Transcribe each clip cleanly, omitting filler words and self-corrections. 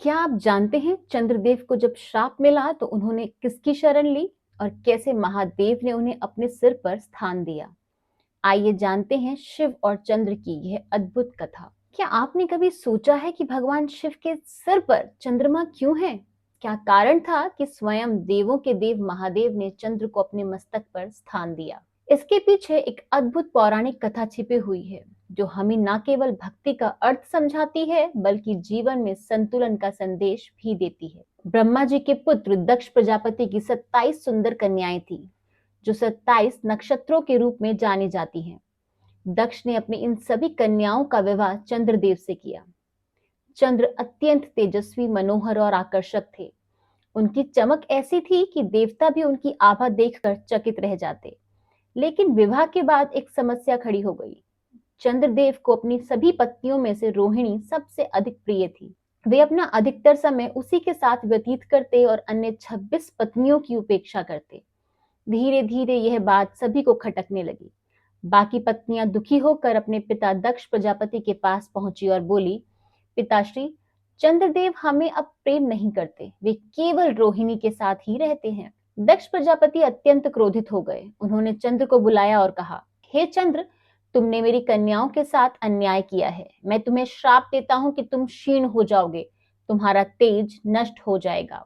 क्या आप जानते हैं चंद्रदेव को जब श्राप मिला तो उन्होंने किसकी शरण ली और कैसे महादेव ने उन्हें अपने सिर पर स्थान दिया? आइए जानते हैं शिव और चंद्र की यह अद्भुत कथा। क्या आपने कभी सोचा है कि भगवान शिव के सिर पर चंद्रमा क्यों है? क्या कारण था कि स्वयं देवों के देव महादेव ने चंद्र को अपने मस्तक पर स्थान दिया? इसके पीछे एक अद्भुत पौराणिक कथा छिपी हुई है जो हमें न केवल भक्ति का अर्थ समझाती है बल्कि जीवन में संतुलन का संदेश भी देती है। ब्रह्मा जी के पुत्र दक्ष प्रजापति की 27 सुंदर कन्याएं थी जो 27 नक्षत्रों के रूप में जानी जाती हैं। दक्ष ने अपनी इन सभी कन्याओं का विवाह चंद्रदेव से किया। चंद्र अत्यंत तेजस्वी, मनोहर और आकर्षक थे। उनकी चमक ऐसी थी कि देवता भी उनकी आभा देखकर चकित रह जाते। लेकिन विवाह के बाद एक समस्या खड़ी हो गई। चंद्रदेव को अपनी सभी पत्नियों में से रोहिणी सबसे अधिक प्रिय थी। वे अपना अधिकतर समय उसी के साथ व्यतीत करते और अन्य 26 पत्नियों की उपेक्षा करते। धीरे धीरे यह बात सभी को खटकने लगी। बाकी पत्नियां दुखी होकर अपने पिता दक्ष प्रजापति के पास पहुंची और बोली, पिताश्री, चंद्रदेव हमें अब प्रेम नहीं करते, वे केवल रोहिणी के साथ ही रहते हैं। दक्ष प्रजापति अत्यंत क्रोधित हो गए। उन्होंने चंद्र को बुलाया और कहा, हे चंद्र, तुमने मेरी कन्याओं के साथ अन्याय किया है। मैं तुम्हें श्राप देता हूं कि तुम क्षीण हो जाओगे, तुम्हारा तेज नष्ट हो जाएगा।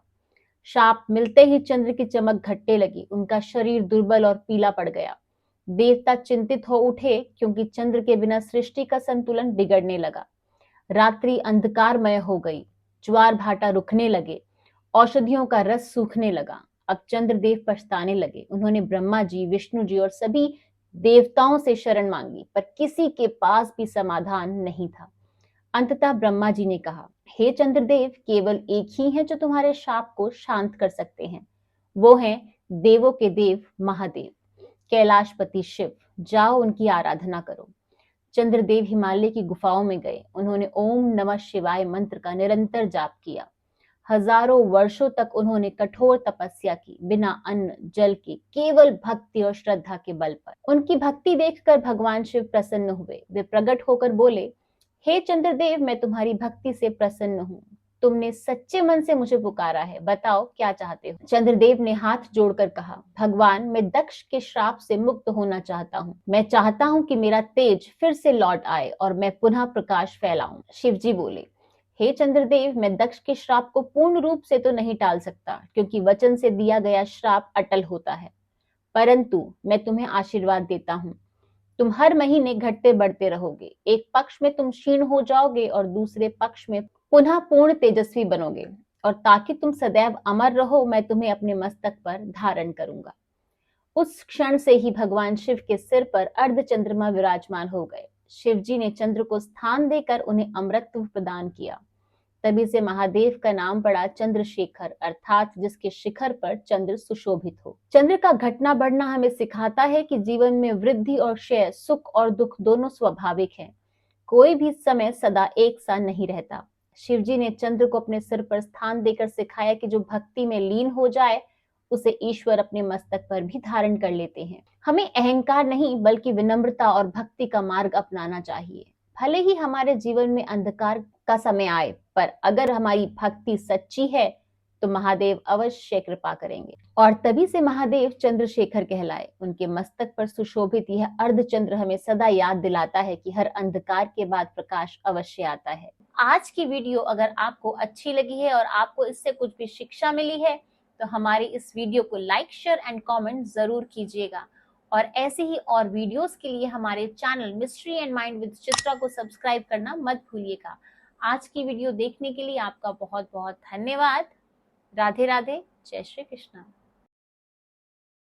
श्राप मिलते ही चंद्र की चमक घटने लगी। उनका शरीर दुर्बल और पीला पड़ गया। देवता चिंतित हो उठे क्योंकि चंद्र के बिना सृष्टि का संतुलन बिगड़ने लगा। रात्रि अंधकारमय हो गई। ज्वार भाटा रुकने लगे। औषधियों का रस सूखने लगा। अब चंद्रदेव पछताने लगे। उन्होंने ब्रह्मा जी, विष्णु जी और सभी देवताओं से शरण मांगी, पर किसी के पास भी समाधान नहीं था। अंततः ब्रह्मा जी ने कहा, हे चंद्रदेव, केवल एक ही है जो तुम्हारे शाप को शांत कर सकते हैं। वो हैं देवों के देव महादेव, कैलाशपति शिव। जाओ, उनकी आराधना करो। चंद्रदेव हिमालय की गुफाओं में गए। उन्होंने ओम नमः शिवाय मंत्र का निरंतर जाप किया। हजारों वर्षों तक उन्होंने कठोर तपस्या की, बिना अन्न जल के, केवल भक्ति और श्रद्धा के बल पर। उनकी भक्ति देखकर भगवान शिव प्रसन्न हुए। वे प्रकट होकर बोले, हे चंद्रदेव, मैं तुम्हारी भक्ति से प्रसन्न हूँ। तुमने सच्चे मन से मुझे पुकारा है, बताओ क्या चाहते हो। चंद्रदेव ने हाथ जोड़कर कहा, भगवान, मैं दक्ष के श्राप से मुक्त होना चाहता हूँ। मैं चाहता हूँ कि मेरा तेज फिर से लौट आए और मैं पुनः प्रकाश फैलाऊं। शिवजी बोले, हे चंद्रदेव, मैं दक्ष के श्राप को पूर्ण रूप से तो नहीं टाल सकता, क्योंकि वचन से दिया गया श्राप अटल होता है। परंतु मैं तुम्हें आशीर्वाद देता हूँ। तुम हर महीने घटते बढ़ते रहोगे। एक पक्ष में तुम क्षीण हो जाओगे और दूसरे पक्ष में पुनः पूर्ण तेजस्वी बनोगे। और ताकि तुम सदैव अमर रहो, मैं तुम्हें अपने मस्तक पर धारण करूंगा। उस क्षण से ही भगवान शिव के सिर पर अर्ध चंद्रमा विराजमान हो गए। शिव जी ने चंद्र को स्थान देकर उन्हें अमरत्व प्रदान किया। तभी से महादेव का नाम पड़ा चंद्रशेखर, अर्थात जिसके शिखर पर चंद्र सुशोभित हो। चंद्र का घटना बढ़ना हमें सिखाता है कि जीवन में वृद्धि और क्षय, सुख और दुख दोनों स्वाभाविक हैं। कोई भी समय सदा एक सा नहीं रहता। शिवजी ने चंद्र को अपने सिर पर स्थान देकर सिखाया कि जो भक्ति में लीन हो जाए उसे ईश्वर अपने मस्तक पर भी धारण कर लेते हैं। हमें अहंकार नहीं बल्कि विनम्रता और भक्ति का मार्ग अपनाना चाहिए। भले ही हमारे जीवन में अंधकार का समय आए, पर अगर हमारी भक्ति सच्ची है तो महादेव अवश्य कृपा करेंगे। और तभी से महादेव चंद्रशेखर कहलाए। उनके मस्तक पर सुशोभित यह अर्धचंद्र हमें सदा याद दिलाता है कि हर अंधकार के बाद प्रकाश अवश्य आता है। आज की वीडियो अगर आपको अच्छी लगी है और आपको इससे कुछ भी शिक्षा मिली है तो हमारी इस वीडियो को लाइक, शेयर एंड कमेंट जरूर कीजिएगा। और ऐसे ही और वीडियोस के लिए हमारे channel mystery and mind with Chitra को सब्सक्राइब करना मत भूलिएगा। आज की वीडियो देखने के लिए आपका बहुत बहुत धन्यवाद। राधे राधे, जय श्री कृष्ण।